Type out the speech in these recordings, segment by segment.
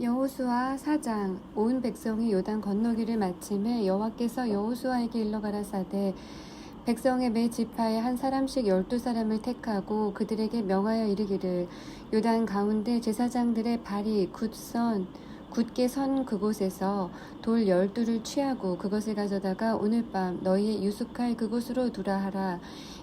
여호수아 4장. 온 백성이 요단 건너기를 마침에 여호와께서 여호수아에게 일러 가라사대 백성의 매 지파에 한 사람씩 12사람을 택하고 그들에게 명하여 이르기를 요단 가운데 제사장들의 발이 굳게 선 그곳에서 돌 12를 취하고 그것을 가져다가 오늘 밤 너희의 유숙할 그곳으로 두라 하라.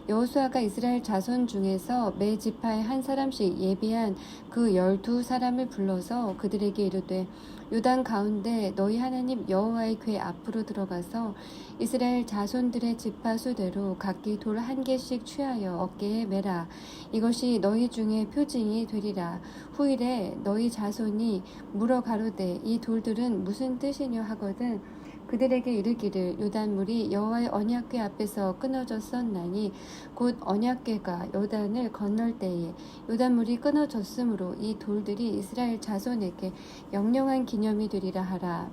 여호수아가 이스라엘 자손 중에서 매 지파에 한 사람씩 예비한 그 12사람을 불러서 그들에게 이르되 요단 가운데 너희 하나님 여호와의 궤 앞으로 들어가서 이스라엘 자손들의 지파 수대로 각기 돌 1개씩 취하여 어깨에 매라. 이것이 너희 중에 표징이 되리라. 후일에 너희 자손이 물어 가로되 이 돌들은 무슨 뜻이뇨 하거든 그들에게 이르기를 요단물이 여호와의 언약궤 앞에서 끊어졌었나니 곧 언약궤가 요단을 건널 때에 요단물이 끊어졌으므로 이 돌들이 이스라엘 자손에게 영영한 기념이 되리라 하라.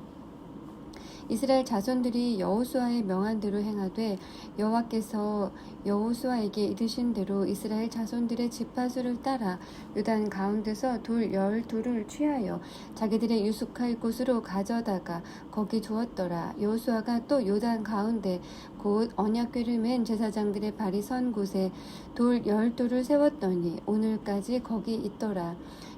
이스라엘 자손들이 여호수아의 명한 대로 행하되 여호와께서 여호수아에게 이르신 대로 이스라엘 자손들의 지파수를 따라 요단 가운데서 돌 12를 취하여 자기들의 유숙할 곳으로 가져다가 거기 두었더라. 여호수아가 또 요단 가운데 곧 언약궤를 맨 제사장들의 발이 선 곳에 돌 12를 세웠더니 오늘까지 거기 있더라.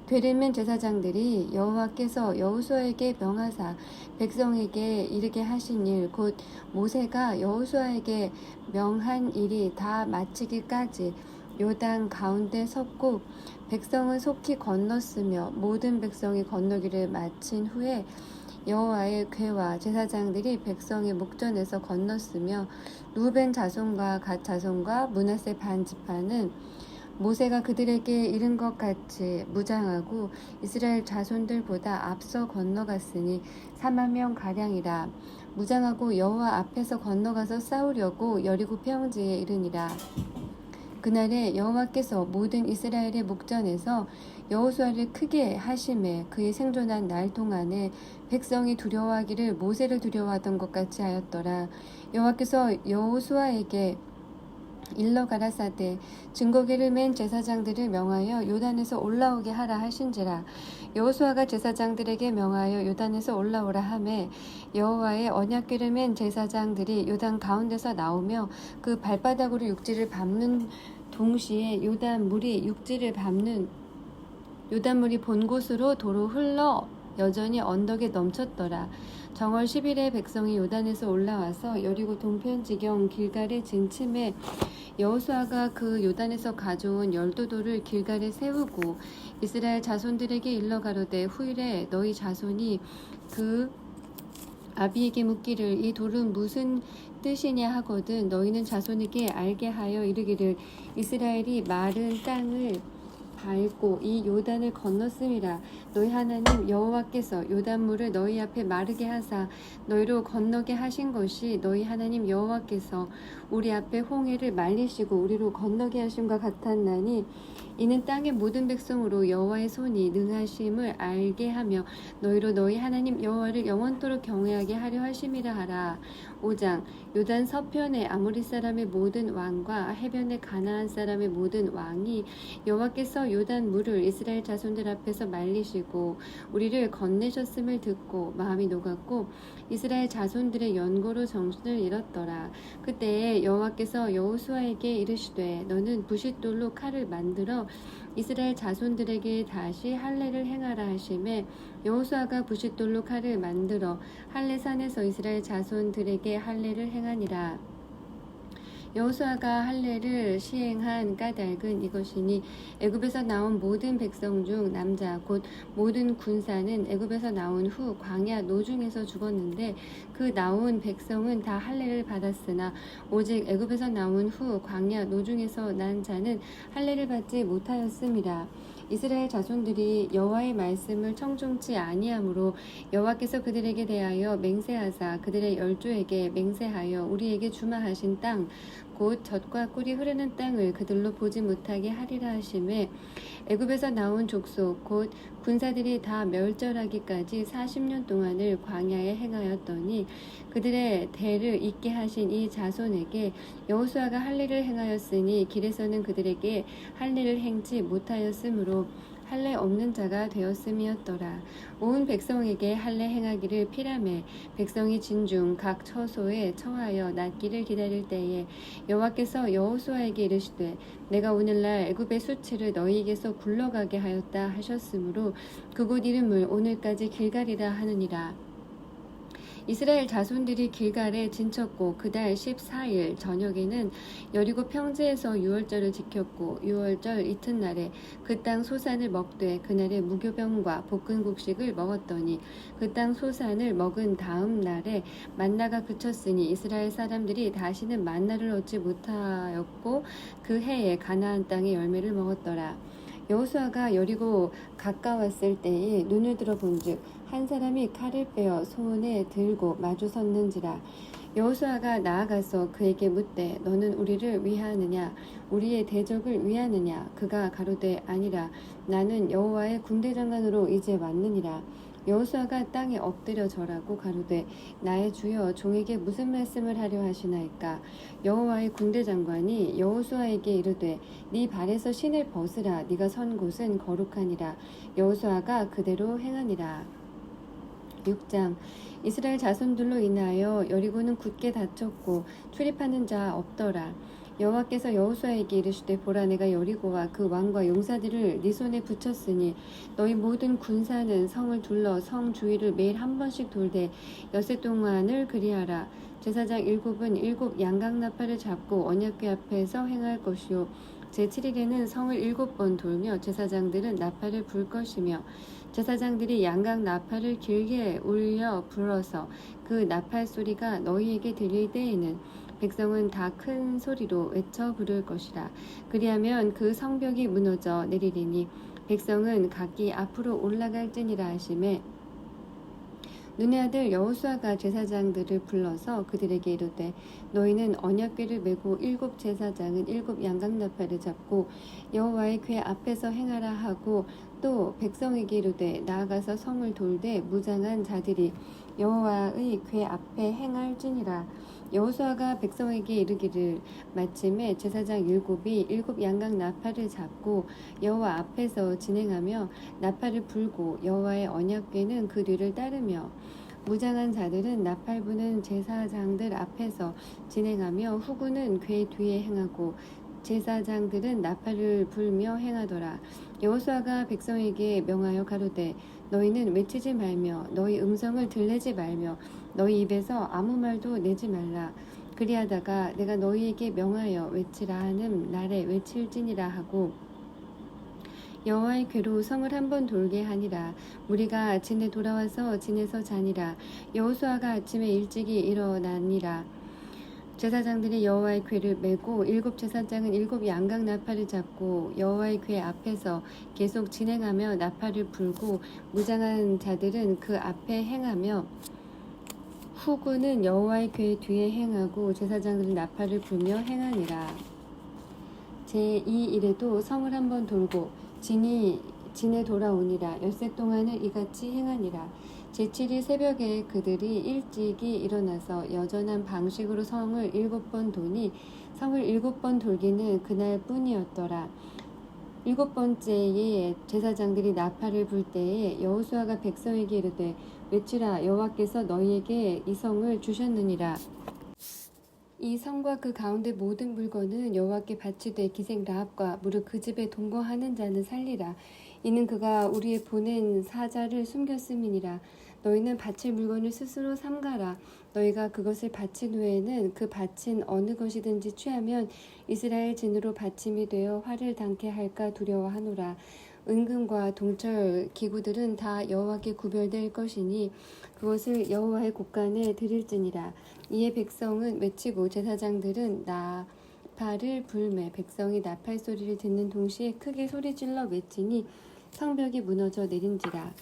궤를 맨 제사장들이 여호와께서 여호수아에게 명하사 백성에게 이르게 하신 일 곧 모세가 여호수아에게 명한 일이 다 마치기까지 요단 가운데 섰고 백성은 속히 건넜으며 모든 백성이 건너기를 마친 후에 여호와의 궤와 제사장들이 백성의 목전에서 건넜으며 루벤 자손과 갓 자손과 므낫세 반 지파는 모세가 그들에게 이른 것 같이 무장하고 이스라엘 자손들보다 앞서 건너갔으니 4만 명 가량이라. 무장하고 여호와 앞에서 건너가서 싸우려고 여리고 평지에 이르니라. 그날에 여호와께서 모든 이스라엘의 목전에서 여호수아를 크게 하심에 그의 생존한 날 동안에 백성이 두려워하기를 모세를 두려워하던 것 같이 하였더라. 여호와께서 여호수아에게 일러 가라사대 증거궤를 맨 제사장들을 명하여 요단에서 올라오게 하라 하신지라. 여호수아가 제사장들에게 명하여 요단에서 올라오라 하매 여호와의 언약궤를 맨 제사장들이 요단 가운데서 나오며 그 발바닥으로 육지를 밟는 동시에 요단물이 본 곳으로 도로 흘러 여전히 언덕에 넘쳤더라. 정월 10일에 백성이 요단에서 올라와서 여리고 동편 지경 길갈에 진침해 여호수아가 그 요단에서 가져온 12돌을 길갈에 세우고 이스라엘 자손들에게 일러 가로되 후일에 너희 자손이 그 아비에게 묻기를 이 돌은 무슨 뜻이냐 하거든 너희는 자손에게 알게 하여 이르기를 이스라엘이 마른 땅을 밟고 이 요단을 건넜음이라. 너희 하나님 여호와께서 요단물을 너희 앞에 마르게 하사 너희로 건너게 하신 것이 너희 하나님 여호와께서 우리 앞에 홍해를 말리시고 우리로 건너게 하심과 같았나니 이는 땅의 모든 백성으로 여호와의 손이 능하심을 알게 하며 너희로 너희 하나님 여호와를 영원토록 경외하게 하려 하심이라 하라. 5장. 요단 서편의 아모리 사람의 모든 왕과 해변의 가나안 사람의 모든 왕이 여호와께서 요단 물을 이스라엘 자손들 앞에서 말리시고 우리를 건네셨음을 듣고 마음이 녹았고 이스라엘 자손들의 연고로 정신을 잃었더라. 그때에 여호와께서 여호수아에게 이르시되 너는 부싯돌로 칼을 만들어 이스라엘 자손들에게 다시 할례를 행하라 하시매 여호수아가 부싯돌로 칼을 만들어 할례산에서 이스라엘 자손들에게 할례를 행하니라. 여호수아가 할례를 시행한 까닭은 이것이니 애굽에서 나온 모든 백성 중 남자 곧 모든 군사는 애굽에서 나온 후 광야 노중에서 죽었는데 그 나온 백성은 다 할례를 받았으나 오직 애굽에서 나온 후 광야 노중에서 난 자는 할례를 받지 못하였음이라. 이스라엘 자손들이 여호와의 말씀을 청종치 아니하므로 여호와께서 그들에게 대하여 맹세하사 그들의 열조에게 맹세하여 우리에게 주마하신 땅 곧 젖과 꿀이 흐르는 땅을 그들로 보지 못하게 하리라 하심에 애굽에서 나온 족속 곧 군사들이 다 멸절하기까지 40년 동안을 광야에 행하였더니 그들의 대를 잇게 하신 이 자손에게 여호수아가 할례를 행하였으니 길에서는 그들에게 할례를 행치 못하였으므로 할례 없는 자가 되었음이었더라. 온 백성에게 할례 행하기를 피라매 백성이 진중 각 처소에 처하여 낫기를 기다릴 때에 여호와께서 여호수아에게 이르시되 내가 오늘날 애굽의 수치를 너희에게서 굴러가게 하였다 하셨으므로 그곳 이름을 오늘까지 길갈이라 하느니라. 이스라엘 자손들이 길갈에 진쳤고 그달 14일 저녁에는 여리고 평지에서 유월절을 지켰고 유월절 이튿날에 그 땅 소산을 먹되 그날에 무교병과 볶은 곡식을 먹었더니 그 땅 소산을 먹은 다음 날에 만나가 그쳤으니 이스라엘 사람들이 다시는 만나를 얻지 못하였고 그 해에 가나안 땅의 열매를 먹었더라. 여호수아가 여리고 가까웠을 때에 눈을 들어 본즉 한 사람이 칼을 빼어 손에 들고 마주 섰는지라. 여호수아가 나아가서 그에게 묻되 너는 우리를 위하느냐 우리의 대적을 위하느냐. 그가 가로되 아니라 나는 여호와의 군대장관으로 이제 왔느니라. 여호수아가 땅에 엎드려 절하고 가로되 나의 주여 종에게 무슨 말씀을 하려 하시나이까. 여호와의 군대장관이 여호수아에게 이르되 네 발에서 신을 벗으라. 네가 선 곳은 거룩하니라. 여호수아가 그대로 행하니라. 6장 이스라엘 자손들로 인하여 여리고는 굳게 닫혔고 출입하는 자 없더라. 여호와께서 여호수아에게 이르시되 보라 내가 여리고와 그 왕과 용사들을 네 손에 붙였으니 너희 모든 군사는 성을 둘러 성 주위를 매일 한 번씩 돌되 엿새 동안을 그리하라. 제사장 7은 7 양각나팔을 잡고 언약궤 앞에서 행할 것이요 제7일에는 성을 7번 돌며 제사장들은 나팔을 불 것이며 제사장들이 양각 나팔을 길게 울려 불어서 그 나팔 소리가 너희에게 들릴 때에는 백성은 다 큰 소리로 외쳐 부를 것이라. 그리하면 그 성벽이 무너져 내리리니 백성은 각기 앞으로 올라갈지니라 하시매 눈의 아들 여호수아가 제사장들을 불러서 그들에게 이르되 너희는 언약궤를 메고 7 제사장은 7 양각나팔을 잡고 여호와의 궤 앞에서 행하라 하고 또 백성에게 이르되 나아가서 성을 돌되 무장한 자들이 여호와의 궤 앞에 행할지니라. 여호수아가 백성에게 이르기를 마침에 제사장 7이 7 양각 나팔을 잡고 여호와 앞에서 진행하며 나팔을 불고 여호와의 언약궤는 그 뒤를 따르며 무장한 자들은 나팔 부는 제사장들 앞에서 진행하며 후군은 궤 뒤에 행하고 제사장들은 나팔을 불며 행하더라. 여호수아가 백성에게 명하여 가로되 너희는 외치지 말며 너희 음성을 들내지 말며 너희 입에서 아무 말도 내지 말라. 그리하다가 내가 너희에게 명하여 외치라 하는 날에 외칠지니라 하고 여호와의 궤로 성을 한번 돌게 하니라. 무리가 진에 돌아와서 진에서 자니라. 여호수아가 아침에 일찍이 일어나니라. 제사장들이 여호와의 궤를 메고 7 제사장은 7 양각 나팔을 잡고 여호와의 궤 앞에서 계속 진행하며 나팔을 불고 무장한 자들은 그 앞에 행하며 후군은 여호와의 궤 뒤에 행하고 제사장들은 나팔을 불며 행하니라. 제2일에도 성을 한번 돌고 진에 돌아오니라. 엿새 동안을 이같이 행하니라. 제7일 새벽에 그들이 일찍이 일어나서 여전한 방식으로 성을 7번 도니 성을 7번 돌기는 그날 뿐이었더라. 7번째에 제사장들이 나팔을 불 때에 여호수아가 백성에게 이르되 외치라. 여호와께서 너희에게 이 성을 주셨느니라. 이 성과 그 가운데 모든 물건은 여호와께 바치되 기생 라합과 무릇 그 집에 동거하는 자는 살리라. 이는 그가 우리의 보낸 사자를 숨겼음이니라. 너희는 바칠 물건을 스스로 삼가라. 너희가 그것을 바친 후에는 그 바친 어느 것이든지 취하면 이스라엘 진으로 바침이 되어 화를 당케 할까 두려워하노라. 은금과 동철 기구들은 다 여호와께 구별될 것이니 그것을 여호와의 곳간에 드릴지니라. 이에 백성은 외치고 제사장들은 나팔을 불매 백성이 나팔 소리를 듣는 동시에 크게 소리질러 외치니 성벽이 무너져 내린지라.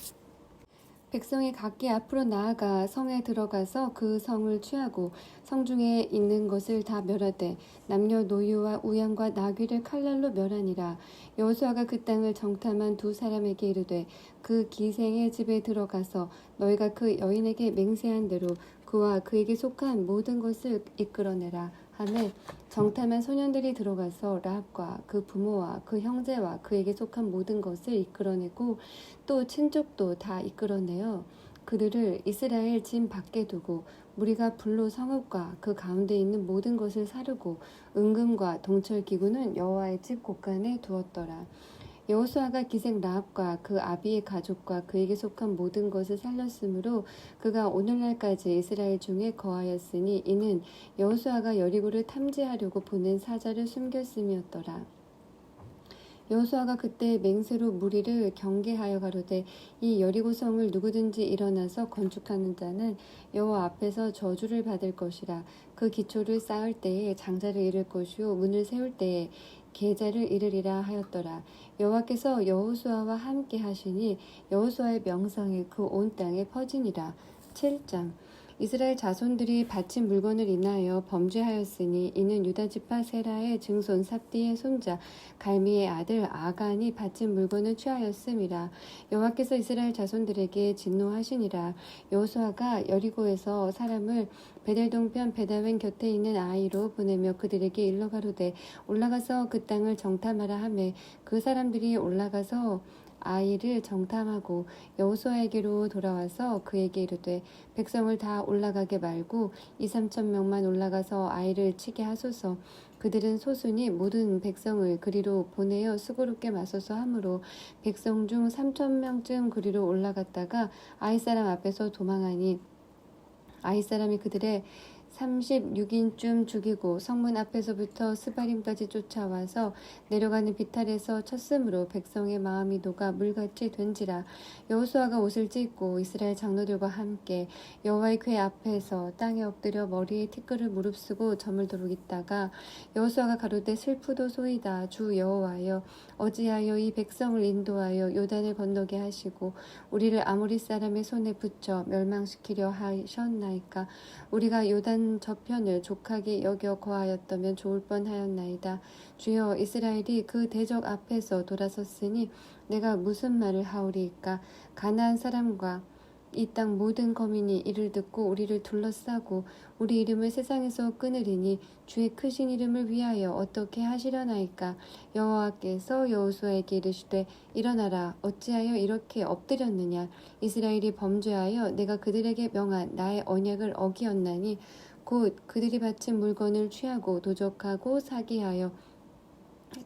백성이 각기 앞으로 나아가 성에 들어가서 그 성을 취하고 성중에 있는 것을 다 멸하되 남녀노유와 우양과 나귀를 칼날로 멸하니라. 여호수아가 그 땅을 정탐한 2 사람에게 이르되 그 기생의 집에 들어가서 너희가 그 여인에게 맹세한 대로 그와 그에게 속한 모든 것을 이끌어내라 하매 정탐한 소년들이 들어가서 라합과 그 부모와 그 형제와 그에게 속한 모든 것을 이끌어내고 또 친족도 다 이끌어내어 그들을 이스라엘 진 밖에 두고 무리가 불로 성읍과 그 가운데 있는 모든 것을 사르고 은금과 동철 기구는 여호와의 집 곳간에 두었더라. 여호수아가 기생 라합과 그 아비의 가족과 그에게 속한 모든 것을 살렸으므로 그가 오늘날까지 이스라엘 중에 거하였으니 이는 여호수아가 여리고를 탐지하려고 보낸 사자를 숨겼음이었더라. 여호수아가 그때 맹세로 무리를 경계하여 가로되 이 여리고 성을 누구든지 일어나서 건축하는 자는 여호와 앞에서 저주를 받을 것이라. 그 기초를 쌓을 때에 장자를 이룰 것이요 문을 세울 때에 계좌를 이르리라 하였더라. 여호와께서 여호수아와 함께 하시니 여호수아의 명성이 그 온 땅에 퍼지니라. 7장 이스라엘 자손들이 바친 물건을 인하여 범죄하였으니 이는 유다 지파 세라의 증손 삽디의 손자 갈미의 아들 아간이 바친 물건을 취하였음이라. 여호와께서 이스라엘 자손들에게 진노하시니라. 여호수아가 여리고에서 사람을 베델 동편 베다웬 곁에 있는 아이로 보내며 그들에게 일러 가로되 올라가서 그 땅을 정탐하라 하매 그 사람들이 올라가서 아이를 정탐하고 여호수아에게로 돌아와서 그에게 이르되 백성을 다 올라가게 말고 2~3천 명만 올라가서 아이를 치게 하소서. 그들은 소순이 모든 백성을 그리로 보내어 수고롭게 맞서서 하므로 백성 중 3,000명쯤 그리로 올라갔다가 아이 사람 앞에서 도망하니 아이 사람이 그들의 36인쯤 죽이고 성문 앞에서부터 스바림까지 쫓아와서 내려가는 비탈에서 쳤으므로 백성의 마음이 녹아 물같이 된지라. 여호수아가 옷을 찢고 이스라엘 장로들과 함께 여호와의 궤 앞에서 땅에 엎드려 머리에 티끌을 무릅쓰고 저물도록 있다가 여호수아가 가로되 슬프도소이다. 주 여호와여 어찌하여 이 백성을 인도하여 요단을 건너게 하시고 우리를 아모리 사람의 손에 붙여 멸망시키려 하셨나이까. 우리가 요단 저편을 족하게 여겨 거하였다면 좋을 뻔하였나이다. 주여 이스라엘이 그 대적 앞에서 돌아섰으니 내가 무슨 말을 하오리이까. 가나안 사람과 이 땅 모든 거민이 이를 듣고 우리를 둘러싸고 우리 이름을 세상에서 끊으리니 주의 크신 이름을 위하여 어떻게 하시려나이까. 여호와께서 여호수아에게 이르시되 일어나라. 어찌하여 이렇게 엎드렸느냐. 이스라엘이 범죄하여 내가 그들에게 명한 나의 언약을 어기었나니 곧 그들이 바친 물건을 취하고 도적하고 사기하여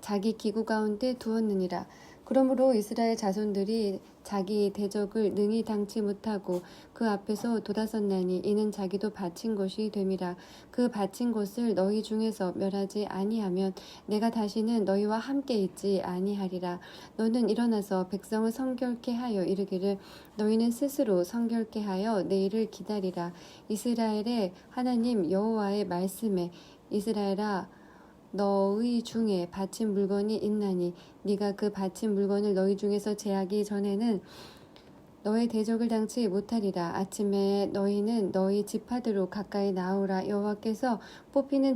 자기 기구 가운데 두었느니라. 그러므로 이스라엘 자손들이 자기 대적을 능히 당치 못하고 그 앞에서 돌아섰나니 이는 자기도 바친 것이 됨이라. 그 바친 것을 너희 중에서 멸하지 아니하면 내가 다시는 너희와 함께 있지 아니하리라. 너는 일어나서 백성을 성결케 하여 이르기를 너희는 스스로 성결케 하여 내일을 기다리라. 이스라엘의 하나님 여호와의 말씀에 이스라엘아 너희 중에 바친 물건이 있나니 네가 그 바친 물건을 너희 중에서 제하기 전에는 너의 대적을 당치 못하리라. 아침에 너희는 너희 지파대로 가까이 나오라. 여호와께 뽑히는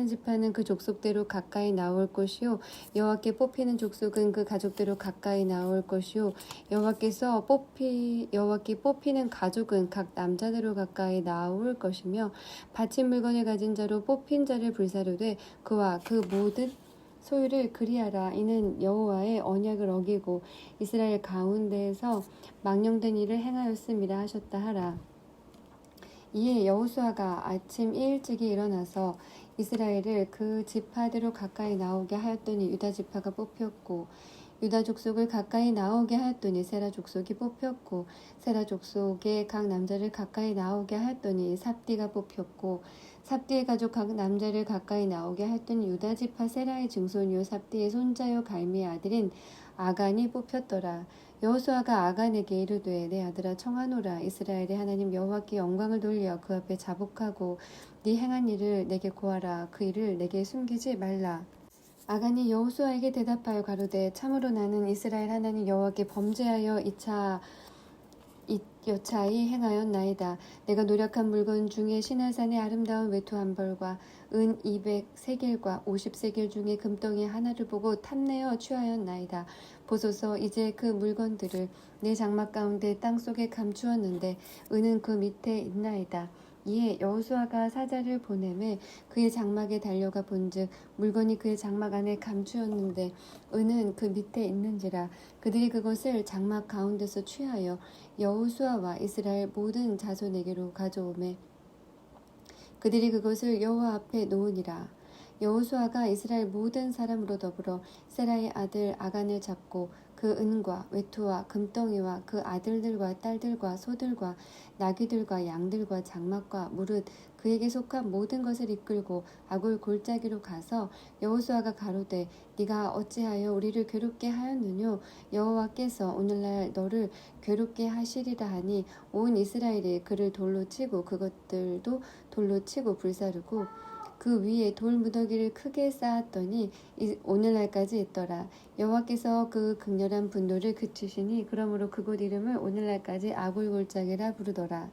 지파는 그 족속대로 가까이 나올 것이요 여호와께 뽑히는 족속은 그 가족대로 가까이 나올 것이요 여호와께 뽑히는 가족은 각 남자대로 가까이 나올 것이며 바친 물건을 가진 자로 뽑힌 자를 불사르되 그와 그 모든 소유를 그리하라. 이는 여호와의 언약을 어기고 이스라엘 가운데에서 망령된 일을 행하였음이라 하셨다 하라. 이에 여호수아가 아침 일찍이 일어나서 이스라엘을 그 지파대로 가까이 나오게 하였더니 유다 지파가 뽑혔고 유다 족속을 가까이 나오게 하였더니 세라 족속이 뽑혔고 세라 족속의 각 남자를 가까이 나오게 하였더니 삽디가 뽑혔고 삽디의 가족 각 남자를 가까이 나오게 하였더니 유다 지파 세라의 증손이요 삽디의 손자요 갈미의 아들인 아간이 뽑혔더라. 여호수아가 아간에게 이르되 내 아들아 청하노라. 이스라엘의 하나님 여호와께 영광을 돌려 그 앞에 자복하고 네 행한 일을 내게 고하라. 그 일을 내게 숨기지 말라. 아간이 여호수아에게 대답하여 가로되 참으로 나는 이스라엘 하나님 여호와께 범죄하여 여차히 행하였나이다. 내가 노력한 물건 중에 시내산의 아름다운 외투 한 벌과 은 200세겔과 50세겔 중에 금덩이 하나를 보고 탐내어 취하였나이다. 보소서 이제 그 물건들을 내 장막 가운데 땅속에 감추었는데 은은 그 밑에 있나이다. 이에 여호수아가 사자를 보내매 그의 장막에 달려가 본즉 물건이 그의 장막 안에 감추었는데 은은 그 밑에 있는지라. 그들이 그것을 장막 가운데서 취하여 여호수아와 이스라엘 모든 자손에게로 가져오매 그들이 그것을 여호와 앞에 놓으니라. 여호수아가 이스라엘 모든 사람으로 더불어 세라의 아들 아간을 잡고 그 은과 외투와 금덩이와 그 아들들과 딸들과 소들과 나귀들과 양들과 장막과 무릇 그에게 속한 모든 것을 이끌고 아골 골짜기로 가서 여호수아가 가로되 네가 어찌하여 우리를 괴롭게 하였느뇨. 여호와께서 오늘날 너를 괴롭게 하시리라 하니 온 이스라엘이 그를 돌로 치고 그것들도 돌로 치고 불사르고 그 위에 돌 무더기를 크게 쌓았더니 오늘날까지 있더라. 여호와께서 그 극렬한 분노를 그치시니 그러므로 그곳 이름을 오늘날까지 아골골짜기라 부르더라.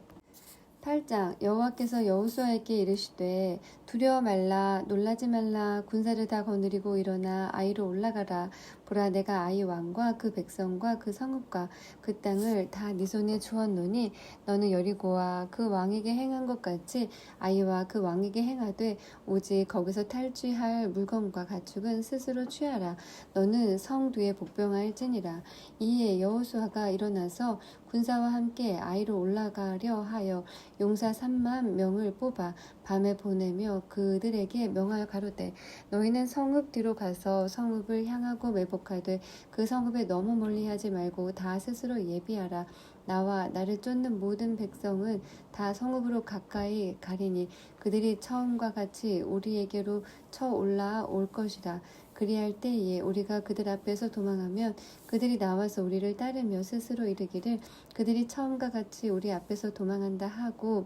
8장 여호와께서 여호수아에게 이르시되 두려워 말라 놀라지 말라 군사를 다 거느리고 일어나 아이로 올라가라. 보라 내가 아이 왕과 그 백성과 그 성읍과 그 땅을 다 네 손에 주었노니 너는 여리고와 그 왕에게 행한 것 같이 아이와 그 왕에게 행하되 오직 거기서 탈취할 물건과 가축은 스스로 취하라. 너는 성 뒤에 복병할지니라. 이에 여호수아가 일어나서 군사와 함께 아이로 올라가려 하여 용사 3만 명을 뽑아 밤에 보내며 그들에게 명하여 가로되 너희는 성읍 뒤로 가서 성읍을 향하고 매복하되 그 성읍에 너무 멀리하지 말고 다 스스로 예비하라. 나와 나를 쫓는 모든 백성은 다 성읍으로 가까이 가리니 그들이 처음과 같이 우리에게로 쳐 올라올 것이라. 그리할 때에 우리가 그들 앞에서 도망하면 그들이 나와서 우리를 따르며 스스로 이르기를 그들이 처음과 같이 우리 앞에서 도망한다 하고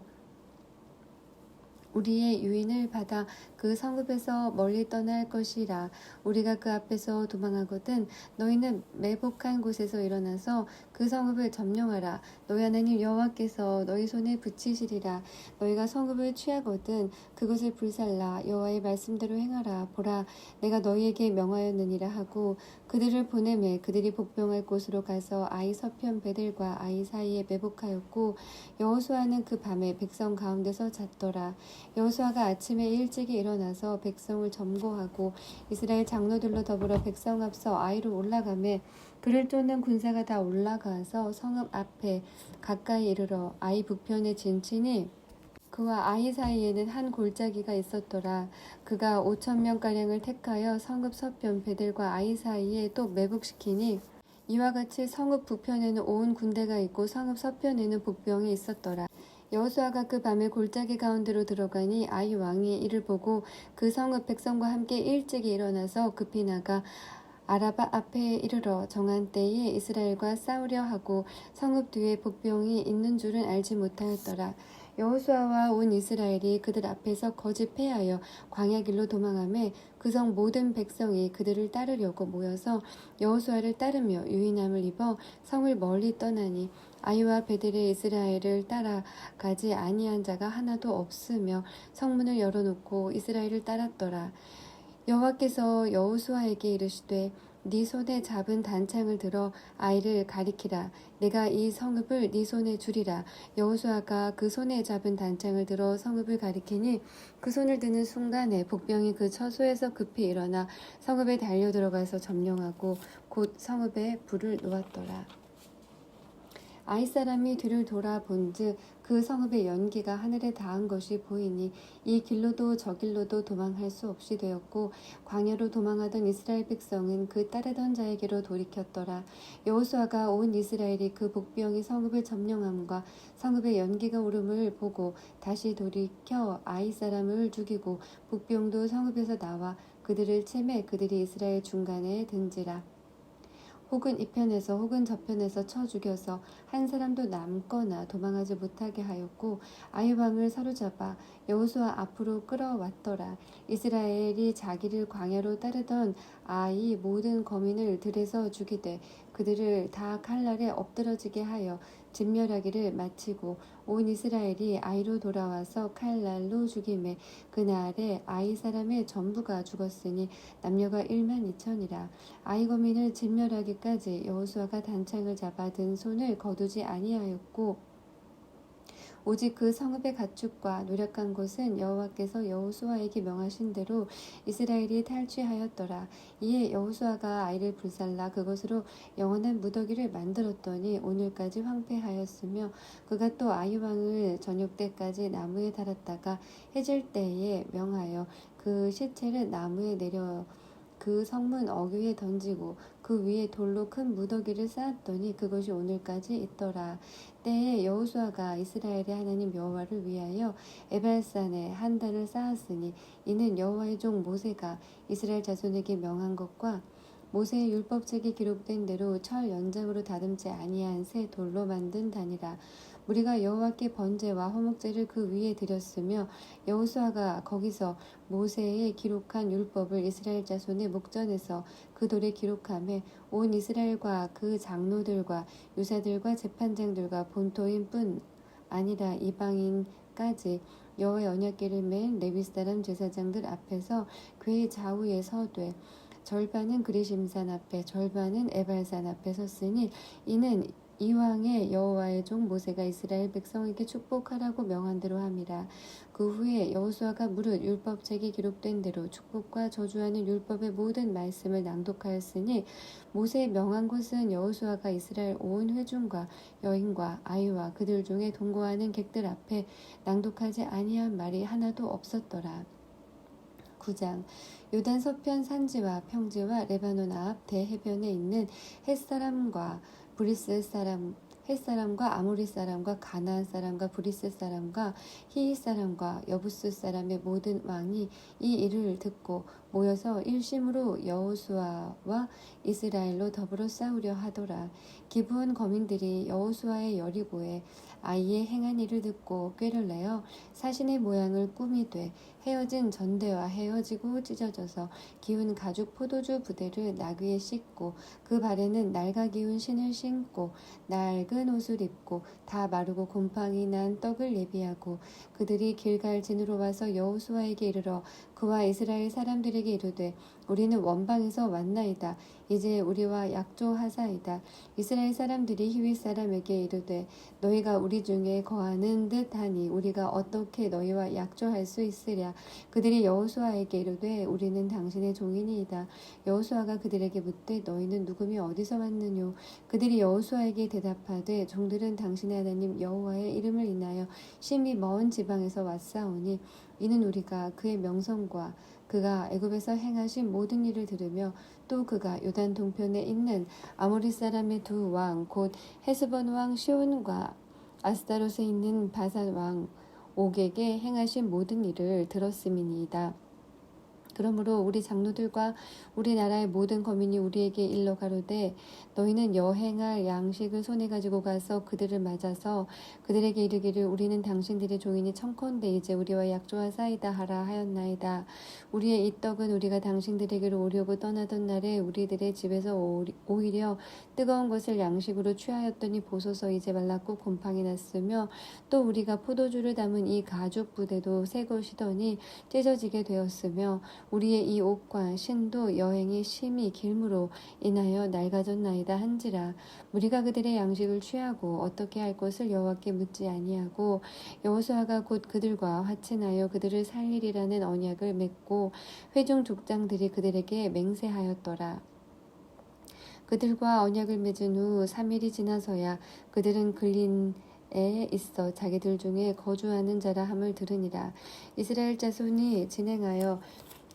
우리의 유인을 받아 그 성읍에서 멀리 떠날 것이라. 우리가 그 앞에서 도망하거든 너희는 매복한 곳에서 일어나서 그 성읍을 점령하라. 너희 하나님 여호와께서 너희 손에 붙이시리라. 너희가 성읍을 취하거든 그것을 불살라. 여호와의 말씀대로 행하라. 보라 내가 너희에게 명하였느니라 하고 그들을 보내매 그들이 복병할 곳으로 가서 아이 서편 베델과 아이 사이에 매복하였고 여호수아는 그 밤에 백성 가운데서 잤더라. 여호수아가 아침에 일찍이 일어나서 백성을 점거하고 이스라엘 장로들로 더불어 백성 앞서 아이로 올라가매 그를 쫓는 군사가 다 올라가서 성읍 앞에 가까이 이르러 아이 북편에 진치니 그와 아이 사이에는 한 골짜기가 있었더라. 그가 5,000명가량을 택하여 성읍 서편 베델과 아이 사이에 또 매복시키니 이와 같이 성읍 북편에는 온 군대가 있고 성읍 서편에는 복병이 있었더라. 여호수아가 그 밤에 골짜기 가운데로 들어가니 아이 왕이 이를 보고 그 성읍 백성과 함께 일찍이 일어나서 급히 나가 아라바 앞에 이르러 정한 때에 이스라엘과 싸우려 하고 성읍 뒤에 복병이 있는 줄은 알지 못하였더라. 여호수아와 온 이스라엘이 그들 앞에서 거짓 패하여 광야 길로 도망하매 그 성 모든 백성이 그들을 따르려고 모여서 여호수아를 따르며 유인함을 입어 성을 멀리 떠나니 아이와 베델의 이스라엘을 따라가지 아니한 자가 하나도 없으며 성문을 열어놓고 이스라엘을 따랐더라. 여호와께서 여호수아에게 이르시되 네 손에 잡은 단창을 들어 아이를 가리키라. 내가 이 성읍을 네 손에 주리라. 여호수아가 그 손에 잡은 단창을 들어 성읍을 가리키니 그 손을 드는 순간에 복병이 그 처소에서 급히 일어나 성읍에 달려 들어가서 점령하고 곧 성읍에 불을 놓았더라. 아이 사람이 뒤를 돌아본즉 그 성읍의 연기가 하늘에 닿은 것이 보이니 이 길로도 저 길로도 도망할 수 없이 되었고 광야로 도망하던 이스라엘 백성은 그 따르던 자에게로 돌이켰더라. 여호수아가 온 이스라엘이 그 복병이 성읍을 점령함과 성읍의 연기가 오름을 보고 다시 돌이켜 아이 사람을 죽이고 복병도 성읍에서 나와 그들을 치매 그들이 이스라엘 중간에 든지라. 혹은 이편에서 혹은 저편에서 쳐 죽여서 한 사람도 남거나 도망하지 못하게 하였고 아이 왕을 사로잡아 여호수아 앞으로 끌어왔더라. 이스라엘이 자기를 광야로 따르던 아이 모든 거민을 들에서 죽이되 그들을 다 칼날에 엎드러지게 하여 진멸하기를 마치고 온 이스라엘이 아이로 돌아와서 칼날로 죽임에 그날에 아이 사람의 전부가 죽었으니 남녀가 12,000이라. 아이 거민을 진멸하기까지 여호수아가 단창을 잡아 든 손을 거두지 아니하였고 오직 그 성읍의 가축과 노력한 곳은 여호와께서 여호수아에게 명하신 대로 이스라엘이 탈취하였더라. 이에 여호수아가 아이를 불살라 그것으로 영원한 무더기를 만들었더니 오늘까지 황폐하였으며 그가 또 아이 왕을 저녁 때까지 나무에 달았다가 해질 때에 명하여 그 시체를 나무에 내려 그 성문 어귀에 던지고 그 위에 돌로 큰 무더기를 쌓았더니 그것이 오늘까지 있더라. 때에 여호수아가 이스라엘의 하나님 여호와를 위하여 에발산에 한 단을 쌓았으니 이는 여호와의 종 모세가 이스라엘 자손에게 명한 것과 모세의 율법책에 기록된 대로 철 연장으로 다듬지 아니한 새 돌로 만든 단이라. 우리가 여호와께 번제와 화목제를 그 위에 드렸으며 여호수아가 거기서 모세의 기록한 율법을 이스라엘 자손의 목전에서 그 돌에 기록하며 온 이스라엘과 그 장로들과 유사들과 재판장들과 본토인 뿐 아니라 이방인까지 여호와의 언약궤를 맨 레위 사람 제사장들 앞에서 궤 좌우에 서되 절반은 그리심산 앞에 절반은 에발산 앞에 섰으니 이는 이왕의 여호와의 종 모세가 이스라엘 백성에게 축복하라고 명한 대로 함이라. 그 후에 여호수아가 무릇 율법책에 기록된 대로 축복과 저주하는 율법의 모든 말씀을 낭독하였으니 모세의 명한 것은 여호수아가 이스라엘 온 회중과 여인과 아이와 그들 중에 동거하는 객들 앞에 낭독하지 아니한 말이 하나도 없었더라. 9장 요단 서편 산지와 평지와 레바논 앞 대해변에 있는 햇사람과 브리스 사람 햇사람과 아모리 사람과 가나안 사람과 브리스 사람과 히윗 사람과 여부스 사람의 모든 왕이 이 일을 듣고 모여서 일심으로 여호수아와 이스라엘로 더불어 싸우려 하더라. 기브온 거민들이 여호수아의 여리고에 아이의 행한 일을 듣고 꾀를 내어 사신의 모양을 꾸미되 헤어진 전대와 헤어지고 찢어져서 기운 가죽 포도주 부대를 나귀에 싣고 그 발에는 낡아 기운 신을 신고 낡은 옷을 입고 다 마르고 곰팡이 난 떡을 예비하고 그들이 길갈진으로 와서 여호수아에게 이르러 그와 이스라엘 사람들에게 이르되 우리는 원방에서 왔나이다. 이제 우리와 약조하사이다. 이스라엘 사람들이 히윗 사람에게 이르되 너희가 우리 중에 거하는 듯하니 우리가 어떻게 너희와 약조할 수 있으랴. 그들이 여호수아에게 이르되 우리는 당신의 종이니이다. 여호수아가 그들에게 묻되 너희는 누구며 어디서 왔느뇨. 그들이 여호수아에게 대답하되 종들은 당신의 하나님 여호와의 이름을 인하여 심히 먼 지방에서 왔사오니 이는 우리가 그의 명성과 그가 애굽에서 행하신 모든 일을 들으며 또 그가 요단 동편에 있는 아모리 사람의 두 왕 곧 헤스본 왕 시온과 아스타롯에 있는 바산 왕 옥에게 행하신 모든 일을 들었음이니이다. 그러므로 우리 장로들과 우리나라의 모든 거민이 우리에게 일러 가로되 너희는 여행할 양식을 손에 가지고 가서 그들을 맞아서 그들에게 이르기를 우리는 당신들의 종이니 청컨대 이제 우리와 약조하사이다 하라 하였나이다. 우리의 이 떡은 우리가 당신들에게로 오려고 떠나던 날에 우리들의 집에서 오히려 뜨거운 것을 양식으로 취하였더니 보소서 이제 말랐고 곰팡이 났으며 또 우리가 포도주를 담은 이 가죽 부대도 새 것이더니 찢어지게 되었으며 우리의 이 옷과 신도 여행이 심히 길므로 인하여 낡아졌나이다 한지라. 우리가 그들의 양식을 취하고 어떻게 할 것을 여호와께 묻지 아니하고 여호수아가 곧 그들과 화친하여 그들을 살리리라는 언약을 맺고 회중 족장들이 그들에게 맹세하였더라. 그들과 언약을 맺은 후 3일이 지나서야 그들은 글린에 있어 자기들 중에 거주하는 자라 함을 들으니라. 이스라엘 자손이 진행하여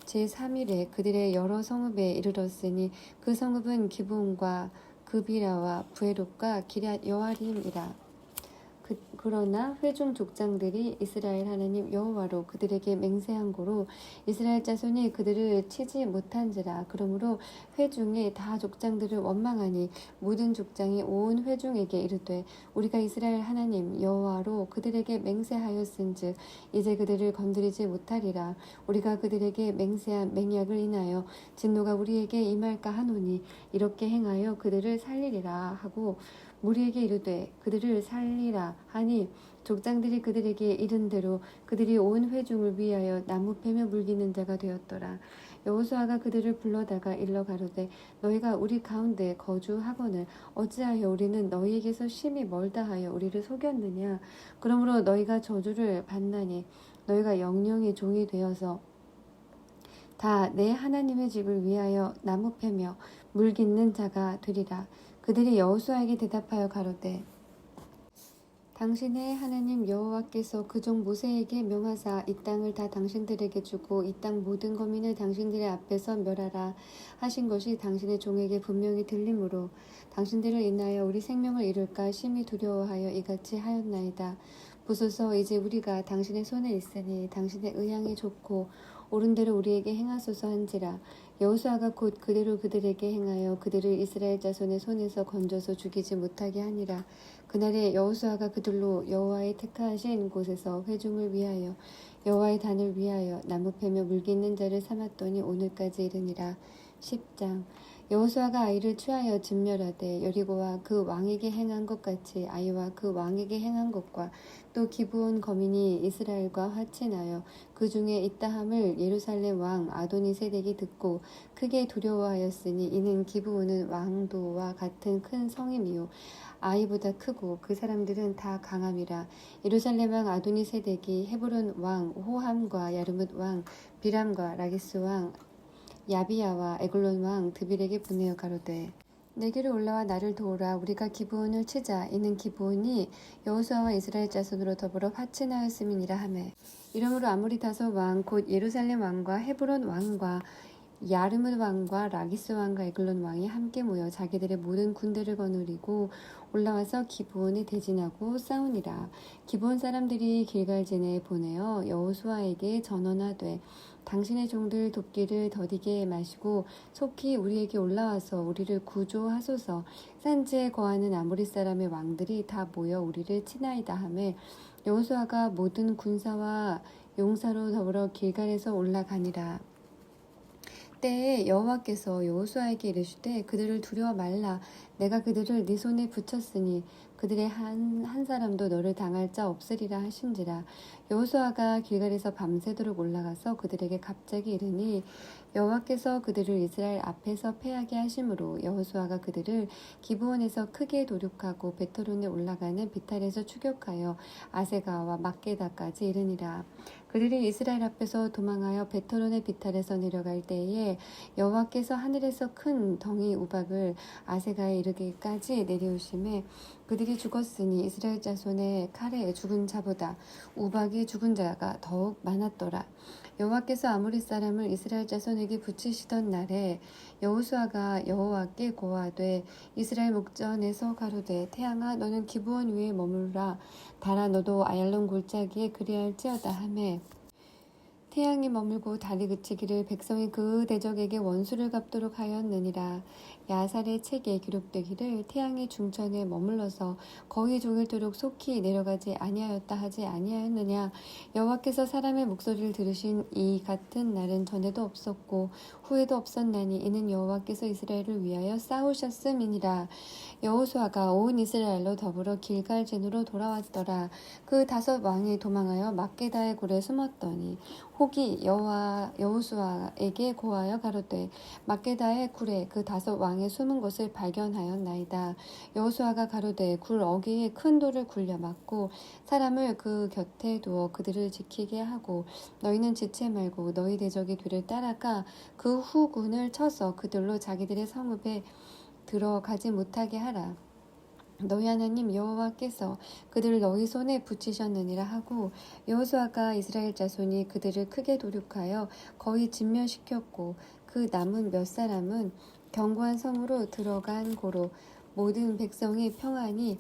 제3일에 그들의 여러 성읍에 이르렀으니 그 성읍은 기브온과 그비라와 부에롯과 기럇 여아림이라. 그러나 회중 족장들이 이스라엘 하나님 여호와로 그들에게 맹세한 고로 이스라엘 자손이 그들을 치지 못한지라. 그러므로 회중의 다 족장들을 원망하니 모든 족장이 온 회중에게 이르되 우리가 이스라엘 하나님 여호와로 그들에게 맹세하였은즉 이제 그들을 건드리지 못하리라. 우리가 그들에게 맹세한 맹약을 인하여 진노가 우리에게 임할까 하노니 이렇게 행하여 그들을 살리리라 하고 무리에게 이르되 그들을 살리라 하니 족장들이 그들에게 이른 대로 그들이 온 회중을 위하여 나무 패며 물기는 자가 되었더라. 여호수아가 그들을 불러다가 일러 가로되 너희가 우리 가운데 거주하거늘 어찌하여 우리는 너희에게서 심히 멀다 하여 우리를 속였느냐. 그러므로 너희가 저주를 받나니 너희가 영영의 종이 되어서 다 내 하나님의 집을 위하여 나무 패며 물 깃는 자가 되리라. 그들이 여호수아에게 대답하여 가로되 당신의 하나님 여호와께서 그 종 모세에게 명하사 이 땅을 다 당신들에게 주고 이 땅 모든 거민을 당신들의 앞에서 멸하라 하신 것이 당신의 종에게 분명히 들리므로 당신들을 인하여 우리 생명을 잃을까 심히 두려워하여 이같이 하였나이다. 보소서 이제 우리가 당신의 손에 있으니 당신의 의향이 좋고 옳은 대로 우리에게 행하소서 한지라. 여호수아가 곧 그대로 그들에게 행하여 그들을 이스라엘 자손의 손에서 건져서 죽이지 못하게 하니라. 그날에 여호수아가 그들로 여호와의 택하신 곳에서 회중을 위하여 여호와의 단을 위하여 나무 패며 물 깃는 자를 삼았더니 오늘까지 이르니라. 10장 여호수아가 아이를 취하여 진멸하되 여리고와 그 왕에게 행한 것 같이 아이와 그 왕에게 행한 것과 또 기브온 거민이 이스라엘과 화친하여 그 중에 있다함을 예루살렘 왕 아도니세덱이 듣고 크게 두려워하였으니 이는 기브온은 왕도와 같은 큰 성임이요 아이보다 크고 그 사람들은 다 강함이라. 예루살렘 왕 아도니세덱이 헤브론 왕 호함과 야르뭇 왕 비람과 라기스 왕 야비야와 에글론 왕 드빌에게 보내어 가로되 내게로 올라와 나를 도우라. 우리가 기브온을 치자. 이는 기브온이 여호수아와 이스라엘 자손으로 더불어 화친하였음이니라 하매 이러므로 아모리 다섯 왕 곧 예루살렘 왕과 헤브론 왕과 야르뭇 왕과 라기스 왕과 에글론 왕이 함께 모여 자기들의 모든 군대를 거느리고 올라와서 기브온에 대진하고 싸우니라. 기브온 사람들이 길갈진에 보내어 여호수아에게 전언하되 당신의 종들 돕기를 더디게 마시고 속히 우리에게 올라와서 우리를 구조하소서. 산지에 거하는 아모리 사람의 왕들이 다 모여 우리를 치나이다 하매 여호수아가 모든 군사와 용사로 더불어 길갈에서 올라가니라. 때에 여호와께서 여호수아에게 이르시되 그들을 두려워 말라. 내가 그들을 네 손에 붙였으니 그들의 한 사람도 너를 당할 자 없으리라 하신지라. 여호수아가 길갈에서 밤새도록 올라가서 그들에게 갑자기 이르니 여호와께서 그들을 이스라엘 앞에서 패하게 하심으로 여호수아가 그들을 기브온에서 크게 도륙하고 베토론에 올라가는 비탈에서 추격하여 아세가와 막게다까지 이르니라. 그들이 이스라엘 앞에서 도망하여 베토론의 비탈에서 내려갈 때에 여호와께서 하늘에서 큰 덩이 우박을 아세가에 이르기까지 내려오심에 그들이 죽었으니 이스라엘 자손의 칼에 죽은 자보다 우박이 죽은 자가 더욱 많았더라. 여호와께서 아모리 사람을 이스라엘 자손에게 붙이시던 날에 여호수아가 여호와께 고하되 이스라엘 목전에서 가로되 태양아 너는 기브온 위에 머물라. 달아 너도 아얄론 골짜기에 그리할지어다 하매 태양이 머물고 달이 그치기를 백성이 그 대적에게 원수를 갚도록 하였느니라. 야살의 책에 기록되기를 태양이 중천에 머물러서 거의 종일토록 속히 내려가지 아니하였다 하지 아니하였느냐. 여호와께서 사람의 목소리를 들으신 이 같은 날은 전에도 없었고 후에도 없었나니 이는 여호와께서 이스라엘을 위하여 싸우셨음이니라. 여호수아가 온 이스라엘로 더불어 길갈진으로 돌아왔더라. 그 다섯 왕이 도망하여 막게다의 굴에 숨었더니 혹이 여호수아에게 고하여 가로되 막게다의 굴에 그 다섯 왕의 숨은 것을 발견하였나이다. 여호수아가 가로되 굴 어귀에 큰 돌을 굴려 막고 사람을 그 곁에 두어 그들을 지키게 하고 너희는 지체 말고 너희 대적이 뒤를 따라가 그 후군을 쳐서 그들로 자기들의 성읍에 들어가지 못하게 하라. 너희 하나님 여호와께서 그들을 너희 손에 붙이셨느니라 하고 여호수아가 이스라엘 자손이 그들을 크게 도륙하여 거의 진멸시켰고 그 남은 몇 사람은 견고한 성으로 들어간 고로 모든 백성이 평안히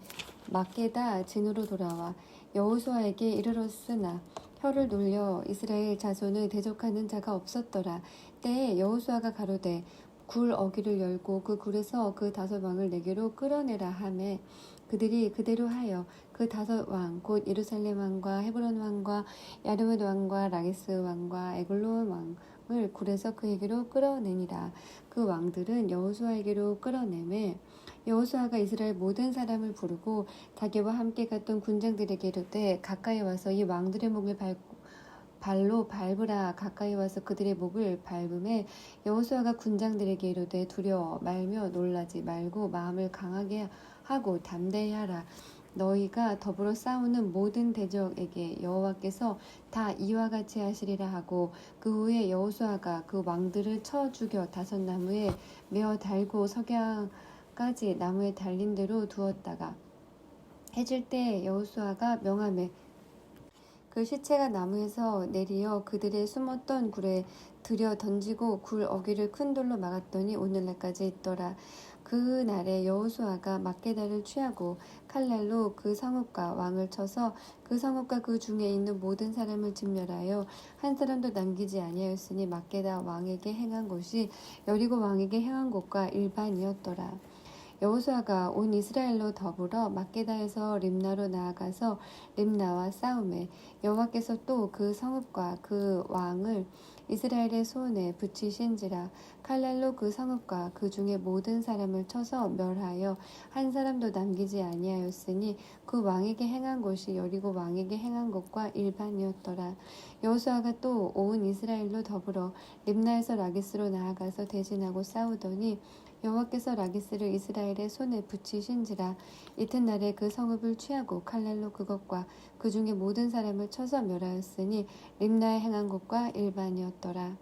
막게다 진으로 돌아와 여호수아에게 이르렀으나 혀를 놀려 이스라엘 자손을 대적하는 자가 없었더라. 때에 여호수아가 가로되 굴 어귀를 열고 그 굴에서 그 다섯 왕을 내게로 끌어내라 하매 그들이 그대로 하여 그 다섯 왕 곧 예루살렘 왕과 헤브론 왕과 야르뭇 왕과 라기스 왕과 에글론 왕을 굴에서 그에게로 끌어내니라. 그 왕들은 여호수아에게로 끌어내매 여호수아가 이스라엘 모든 사람을 부르고 자기와 함께 갔던 군장들에게 이르되 가까이 와서 이 왕들의 목을 밟고 발로 밟으라. 가까이 와서 그들의 목을 밟음에 여호수아가 군장들에게 이르되 두려워 말며 놀라지 말고 마음을 강하게 하고 담대히 하라. 너희가 더불어 싸우는 모든 대적에게 여호와께서 다 이와 같이 하시리라 하고 그 후에 여호수아가 그 왕들을 쳐 죽여 다섯 나무에 메어 달고 석양까지 나무에 달린 대로 두었다가 해질 때 여호수아가 명하매 그 시체가 나무에서 내리어 그들의 숨었던 굴에 들여 던지고 굴 어귀를 큰 돌로 막았더니 오늘날까지 있더라. 그 날에 여호수아가 막게다를 취하고 칼날로 그 성읍과 왕을 쳐서 그 성읍과 그 중에 있는 모든 사람을 진멸하여 한 사람도 남기지 아니하였으니 막게다 왕에게 행한 것이 여리고 왕에게 행한 것과 일반이었더라. 여호수아가 온 이스라엘로 더불어 막게다에서 림나로 나아가서 림나와 싸우매 여호와께서 또 그 성읍과 그 왕을 이스라엘의 손에 붙이신지라. 칼날로 그 성읍과 그 중에 모든 사람을 쳐서 멸하여 한 사람도 남기지 아니하였으니 그 왕에게 행한 것이 여리고 왕에게 행한 것과 일반이었더라. 여호수아가 또 온 이스라엘로 더불어 림나에서 라기스로 나아가서 대진하고 싸우더니 여호와께서 라기스를 이스라엘의 손에 붙이신지라. 이튿날에 그 성읍을 취하고 칼날로 그것과 그 중에 모든 사람을 쳐서 멸하였으니 림나에 행한 것과 일반이었더라.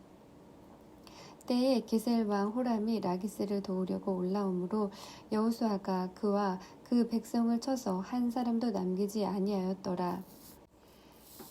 때에 기셀 왕 호람이 라기스를 도우려고 올라오므로 여호수아가 그와 그 백성을 쳐서 한 사람도 남기지 아니하였더라.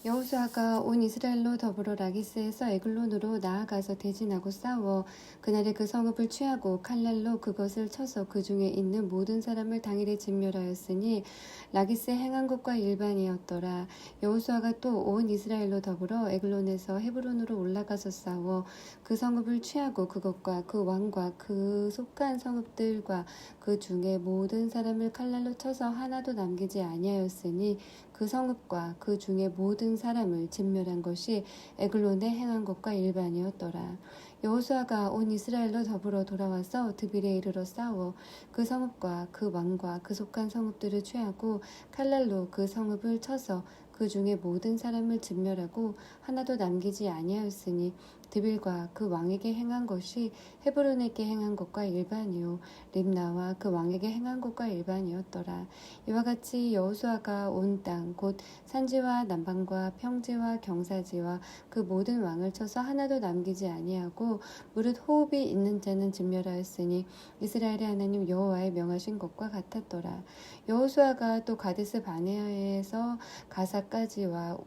여호수아가 온 이스라엘로 더불어 라기스에서 에글론으로 나아가서 대진하고 싸워 그날에 그 성읍을 취하고 칼날로 그것을 쳐서 그 중에 있는 모든 사람을 당일에 진멸하였으니 라기스에 행한 것과 일반이었더라. 여호수아가 또 온 이스라엘로 더불어 에글론에서 헤브론으로 올라가서 싸워 그 성읍을 취하고 그것과 그 왕과 그 속한 성읍들과 그 중에 모든 사람을 칼날로 쳐서 하나도 남기지 아니하였으니 그 성읍과 그 중에 모든 사람을 진멸한 것이 에글론에 행한 것과 일반이었더라. 여호수아가 온 이스라엘로 더불어 돌아와서 드빌에 이르러 싸워 그 성읍과 그 왕과 그 속한 성읍들을 취하고 칼날로 그 성읍을 쳐서 그 중에 모든 사람을 진멸하고 하나도 남기지 아니하였으니 드빌과 그 왕에게 행한 것이 헤브론에게 행한 것과 일반이요 림나와 그 왕에게 행한 것과 일반이었더라. 이와 같이 여호수아가 온 땅 곧 산지와 남방과 평지와 경사지와 그 모든 왕을 쳐서 하나도 남기지 아니하고 무릇 호흡이 있는 자는 진멸하였으니 이스라엘의 하나님 여호와의 명하신 것과 같았더라. 여호수아가 또 가데스 바네아에서 가사까지와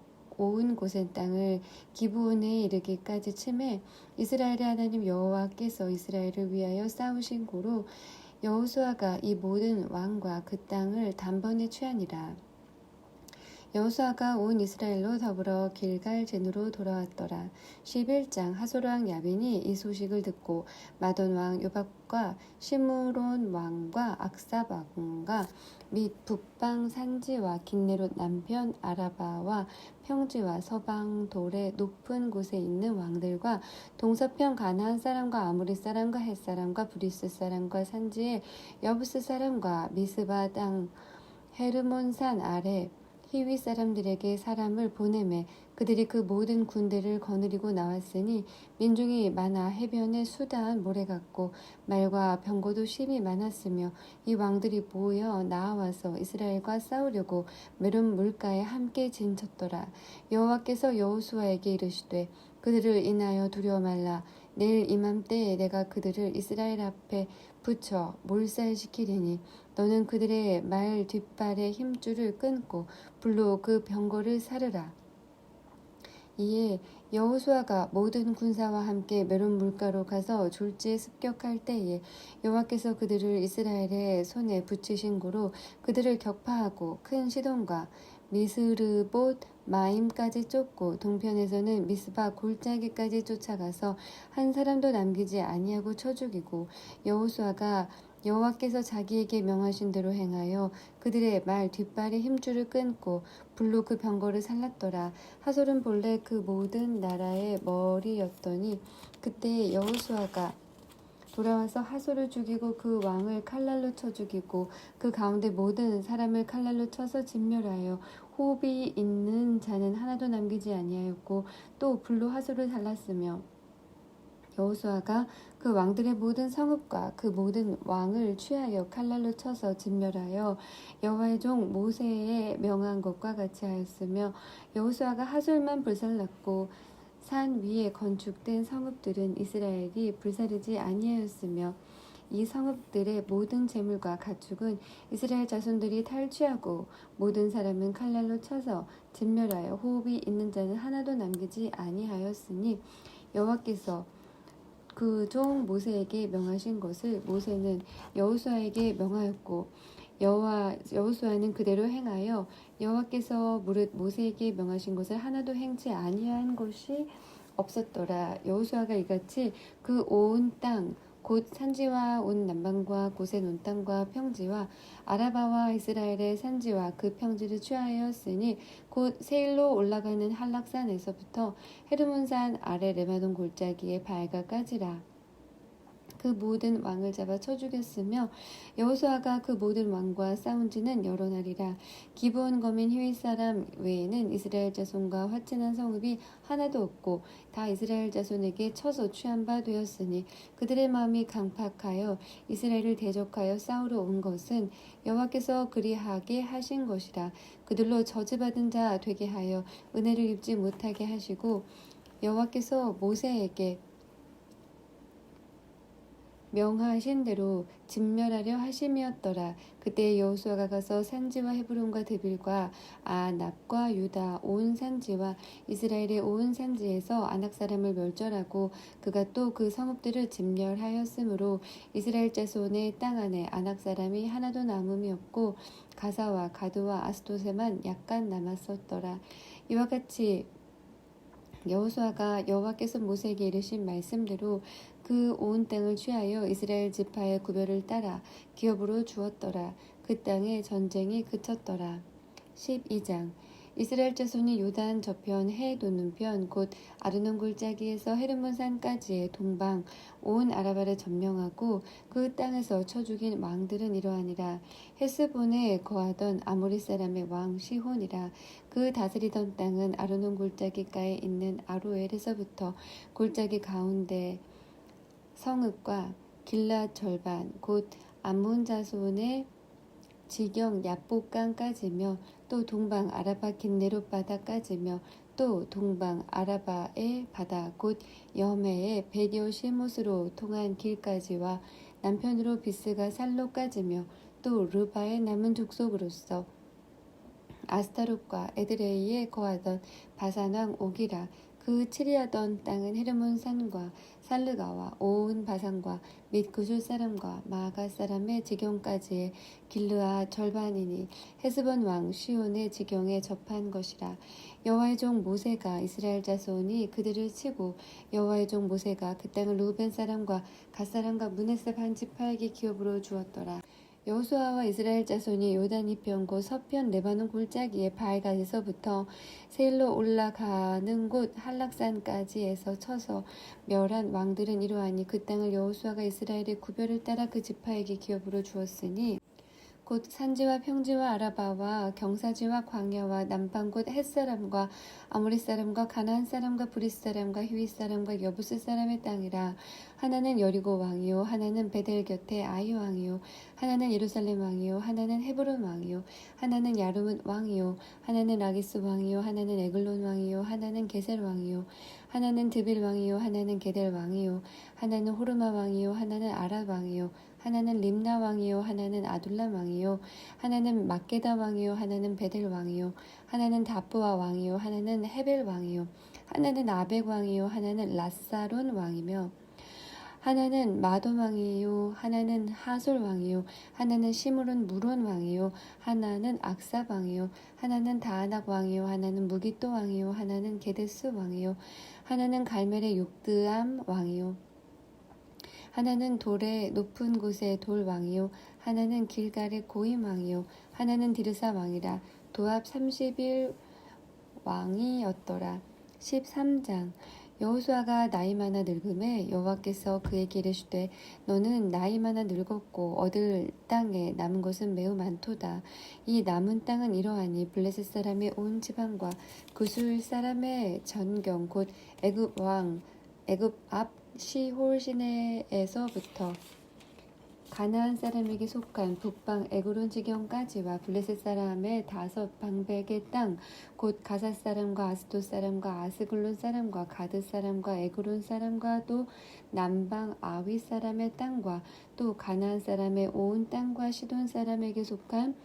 온 고센 땅을 기브온에 이르기까지 치매 이스라엘의 하나님 여호와께서 이스라엘을 위하여 싸우신 고로 여호수아가 이 모든 왕과 그 땅을 단번에 취하니라. 여호수아가 온 이스라엘로 더불어 길갈 젠으로 돌아왔더라. 11장. 하솔 왕 야빈이 이 소식을 듣고 마돈 왕 요밥과 시므론 왕과 악삽 왕과 및 북방 산지와 긴네롯 남편 아라바와 평지와 서방 돌의 높은 곳에 있는 왕들과 동서편 가나안 사람과 아모리 사람과 헷 사람과 브리스 사람과 산지의 여부스 사람과 미스바 땅 헤르몬산 아래 히위 사람들에게 사람을 보내매 그들이 그 모든 군대를 거느리고 나왔으니 민중이 많아 해변에 수다한 모래 같고 말과 병거도 심히 많았으며 이 왕들이 모여 나와서 이스라엘과 싸우려고 메론 물가에 함께 진쳤더라. 여호와께서 여호수아에게 이르시되 그들을 인하여 두려워 말라. 내일 이맘때에 내가 그들을 이스라엘 앞에 붙여 몰살시키리니 너는 그들의 말 뒷발의 힘줄을 끊고 불로 그 병거를 사르라. 이에 여호수아가 모든 군사와 함께 메론 물가로 가서 졸지에 습격할 때에 여호와께서 그들을 이스라엘의 손에 붙이신 고로 그들을 격파하고 큰 시돈과 미스르봇 마임까지 쫓고 동편에서는 미스바 골짜기까지 쫓아가서 한 사람도 남기지 아니하고 쳐 죽이고 여호수아가 여호와께서 자기에게 명하신 대로 행하여 그들의 말 뒷발의 힘줄을 끊고 불로 그 병거를 살랐더라. 하솔은 본래 그 모든 나라의 머리였더니 그때 여호수아가 돌아와서 하솔을 죽이고 그 왕을 칼날로 쳐 죽이고 그 가운데 모든 사람을 칼날로 쳐서 진멸하여 호흡이 있는 자는 하나도 남기지 아니하였고 또 불로 하솔을 잘랐으며 여호수아가 그 왕들의 모든 성읍과 그 모든 왕을 취하여 칼날로 쳐서 진멸하여 여호와의 종 모세에 명한 것과 같이 하였으며 여호수아가 하솔만 불살랐고 산 위에 건축된 성읍들은 이스라엘이 불사르지 아니하였으며 이 성읍들의 모든 재물과 가축은 이스라엘 자손들이 탈취하고 모든 사람은 칼날로 쳐서 진멸하여 호흡이 있는 자는 하나도 남기지 아니하였으니 여호와께서 그 종 모세에게 명하신 것을 모세는 여호수아에게 명하였고 여호수아는 그대로 행하여 여호와께서 무릇 모세에게 명하신 것을 하나도 행치 아니한 것이 없었더라. 여호수아가 이같이 그 온 땅 곧 산지와 온 남방과 고센 온 땅과 평지와 아라바와 이스라엘의 산지와 그 평지를 취하였으니 곧 세일로 올라가는 한락산에서부터 헤르몬산 아래 레바논 골짜기에 발가까지라. 그 모든 왕을 잡아 쳐 죽였으며 여호수아가 그 모든 왕과 싸운 지는 여러 날이라. 기브온 거민 히윗 사람 외에는 이스라엘 자손과 화친한 성읍이 하나도 없고 다 이스라엘 자손에게 쳐서 취한 바 되었으니 그들의 마음이 강팍하여 이스라엘을 대적하여 싸우러 온 것은 여호와께서 그리하게 하신 것이라. 그들로 저주받은 자 되게 하여 은혜를 입지 못하게 하시고 여호와께서 모세에게 명하신 대로 진멸하려 하심이었더라. 그때 여호수아가 가서 산지와 헤브론과 드빌과 아납과 유다 온 산지와 이스라엘의 온 산지에서 아낙 사람을 멸절하고 그가 또 그 성읍들을 진멸하였으므로 이스라엘 자손의 땅 안에 아낙 사람이 하나도 남음이 없고 가사와 가드와 아스도세만 약간 남았었더라. 이와 같이 여호수아가 여호와께서 모세에게 이르신 말씀대로 그 온 땅을 취하여 이스라엘 지파의 구별을 따라 기업으로 주었더라. 그 땅에 전쟁이 그쳤더라. 12장 이스라엘 자손이 요단 저편 해 도는 편 곧 아르논 골짜기에서 헤르몬 산까지의 동방 온 아라바를 점령하고 그 땅에서 쳐 죽인 왕들은 이러하니라. 헤스본에 거하던 아모리 사람의 왕 시혼이라. 그 다스리던 땅은 아르논 골짜기가에 있는 아로엘에서부터 골짜기 가운데 성읍과 길랏 절반 곧 암몬 자손의 지경 야복강까지며 또 동방 아라바 긴네롯 바다까지며 또 동방 아라바의 바다 곧 여메의 베디오 시못으로 통한 길까지와 남편으로 비스가 살로까지며 또 르바의 남은 족속으로서 아스타롯과 에드레이에 거하던 바산 왕 오기라. 그 치리하던 땅은 헤르몬 산과 살르가와 온 바산과 및 구술 사람과 마아가 사람의 지경까지의 길르아 절반이니 헤스본 왕 시온의 지경에 접한 것이라. 여호와의 종 모세가 이스라엘 자손이 그들을 치고 여호와의 종 모세가 그 땅을 루벤 사람과 갓 사람과 므낫세 반 지파에게 기업으로 주었더라. 여호수아와 이스라엘 자손이 요단 이편 곧 서편 레바논 골짜기의 바알갓에서부터 세일로 올라가는 곳 한락산까지에서 쳐서 멸한 왕들은 이러하니 그 땅을 여호수아가 이스라엘의 구별을 따라 그 지파에게 기업으로 주었으니 곧 산지와 평지와 아라바와 경사지와 광야와 남방 곧 헷사람과 아모리 사람과 가나안 사람과 브릿 사람과 히윗 사람과 여부스 사람의 땅이라. 하나는 여리고 왕이요 하나는 베델 곁에 아이 왕이요 하나는 예루살렘 왕이요 하나는 헤브론 왕이요 하나는 야르문 왕이요 하나는 라기스 왕이요 하나는 에글론 왕이요 하나는 게셀 왕이요 하나는 드빌 왕이요 하나는 게델 왕이요 하나는 호르마 왕이요 하나는 아랍 왕이요 하나는 림나 왕이요 하나는 아둘람 왕이요 하나는 막게다 왕이요 하나는 베델 왕이요 하나는 다부아 왕이요 하나는 헤벨 왕이요 하나는 아벡 왕이요 하나는 라사론 왕이며 하나는 마돈 왕이요 하나는 하솔 왕이요 하나는 시므론 무론 왕이요 하나는 악삽 왕이요 하나는 다아낙 왕이요 하나는 무기또 왕이요 하나는 게데스 왕이요 하나는 갈멜의 욕드암 왕이요 하나는 돌의 높은 곳의 돌 왕이요 하나는 길갈의 고임 왕이요 하나는 디르사 왕이라. 도합 30일 왕이었더라. 13장 여호수아가 나이 많아 늙음에 여호와께서 그에게 이르시되 너는 나이 많아 늙었고 얻을 땅에 남은 것은 매우 많도다. 이 남은 땅은 이러하니 블레셋 사람의 온 지방과 구술 사람의 전경 곧 애굽 앞 시홀 시내에서부터 가나안 사람에게 속한 북방 에그론 지경까지와 블레셋 사람의 5방백의 땅 곧 가삿 사람과 아스돗 사람과 아스글론 사람과 가드 사람과 에그론 사람과 또 남방 아위 사람의 땅과 또 가나안 사람의 온 땅과 시돈 사람에게 속한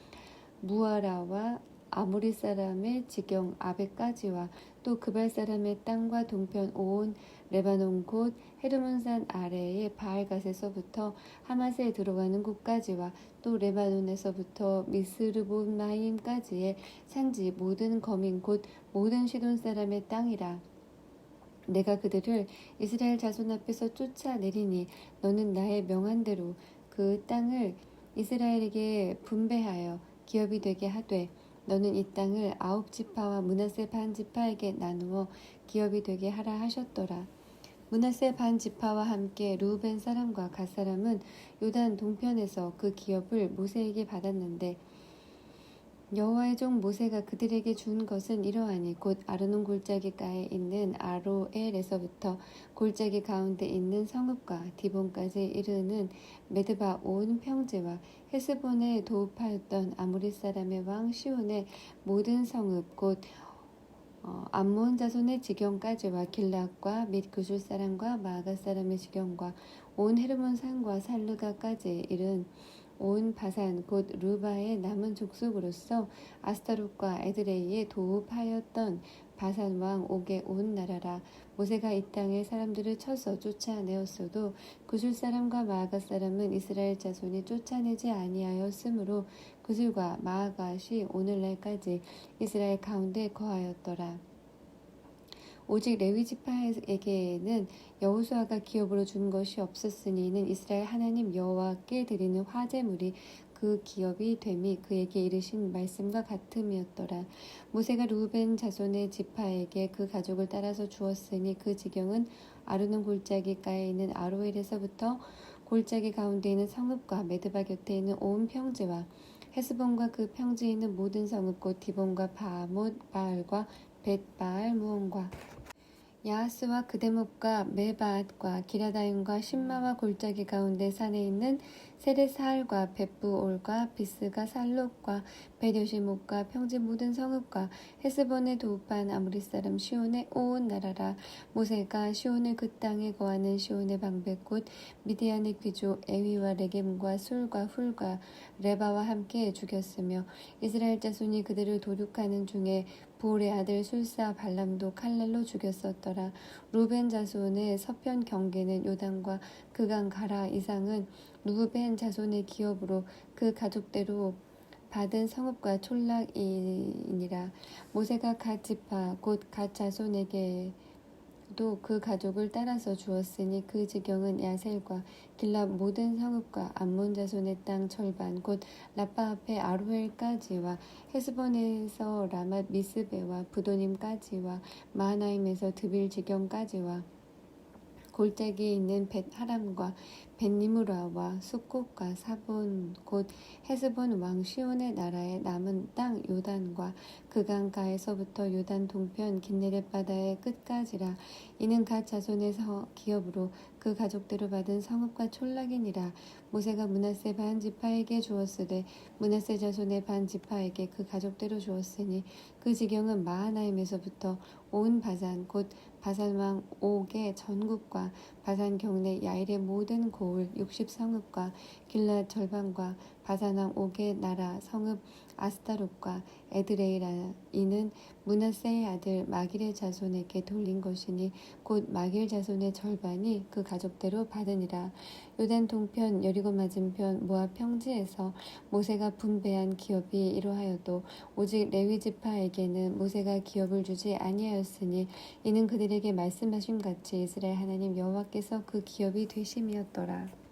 무아라와 아모리 사람의 지경 아베까지와 또 그발 사람의 땅과 동편 온 레바논 곧 헤르몬산 아래의 바알갓에서부터 하맛에 들어가는 곳까지와 또 레바논에서부터 미스르봇마임까지의 산지 모든 거민 곧 모든 시돈 사람의 땅이라. 내가 그들을 이스라엘 자손 앞에서 쫓아내리니 너는 나의 명한대로 그 땅을 이스라엘에게 분배하여 기업이 되게 하되 너는 이 땅을 9지파와 므낫세 반지파에게 나누어 기업이 되게 하라 하셨더라. 므낫세 반지파와 함께 루벤 사람과 갓 사람은 요단 동편에서 그 기업을 모세에게 받았는데 여호와의 종 모세가 그들에게 준 것은 이러하니 곧 아르논 골짜기가에 있는 아로엘에서부터 골짜기 가운데 있는 성읍과 디본까지 이르는 메드바 온 평지와 헤스본에 도읍하였던 아모리 사람의 왕 시온의 모든 성읍 곧 암몬 자손의 지경까지와 길랏과 및 구술 사람과 마아가 사람의 지경과 온 헤르몬 산과 살르가까지 이른 온 바산 곧 루바의 남은 족속으로서 아스타롯과 에드레이에 도읍하였던 바산 왕 옥의 온 나라라. 모세가 이 땅에 사람들을 쳐서 쫓아내었어도 구술 사람과 마아가 사람은 이스라엘 자손이 쫓아내지 아니하였으므로 구술과 마아갓이 오늘날까지 이스라엘 가운데 거하였더라. 오직 레위 지파에게는 여호수아가 기업으로 준 것이 없었으니 이는 이스라엘 하나님 여호와께 드리는 화제물이 그 기업이 됨이 그에게 이르신 말씀과 같음이었더라. 모세가 루벤 자손의 지파에게 그 가족을 따라서 주었으니 그 지경은 아르논 골짜기가에 있는 아로엘에서부터 골짜기 가운데 있는 성읍과 메드바 곁에 있는 온 평지와 헤스본과 그 평지에 있는 모든 성읍 곧 디본과 바못 바알과 벳바알 무온과 야하스와 그대목과 메바앗과 기라다임과 신마와 골짜기 가운데 산에 있는 세레사할과 벳부올과 비스가 살롯과 베요시목과 평지 모든 성읍과 헤스본에 도읍한 아모리 사람 시온의 온 나라라. 모세가 시온을 그 땅에 거하는 시온의 방백 곧 미디안의 귀족 에위와 레겜과 술과 훌과 레바와 함께 죽였으며 이스라엘 자손이 그들을 도륙하는 중에 부올의 아들 술사 발람도 칼날로 죽였었더라. 루벤 자손의 서편 경계는 요단과 그강 가라 이상은 루벤 자손의 기업으로 그 가족대로 받은 성읍과 촌락이니라. 모세가 갓 지파 곧 갓 자손에게 또 그 가족을 따라서 주었으니 그 지경은 야셀과 길랏 모든 성읍과 암몬 자손의 땅 절반 곧 라빠 앞에 아로엘까지와 헤스본에서 라맛 미스베와 부도님까지와 마하나임에서 드빌 지경까지와 골짜기에 있는 벳하람과 벳니무라와 수꽃과 사본 곧 헤스본 왕 시온의 나라의 남은 땅 요단과 그강가에서부터 요단 동편 긴네렛 바다의 끝까지라. 이는 갓 자손의 기업으로 그 가족대로 받은 성읍과 촌락이니라. 모세가 므낫세 반 지파에게 주었으되 므낫세 자손의 반 지파에게 그 가족대로 주었으니 그 지경은 마하나임에서부터 온 바산 곧 바산 왕 옥의 전국과 바산 경내 야일의 모든 고을 60성읍과 길랏 절반과 바산 왕 옥의 나라 성읍 아스타롯과 에드레이라. 이는 므낫세의 아들 마길의 자손에게 돌린 것이니 곧 마길 자손의 절반이 그 가족대로 받으니라. 요단 동편 여리고 맞은편 모압 평지에서 모세가 분배한 기업이 이러하여도 오직 레위 지파에게는 모세가 기업을 주지 아니하였으니 이는 그들에게 말씀하신 같이 이스라엘 하나님 여호와께서 그 기업이 되심이었더라.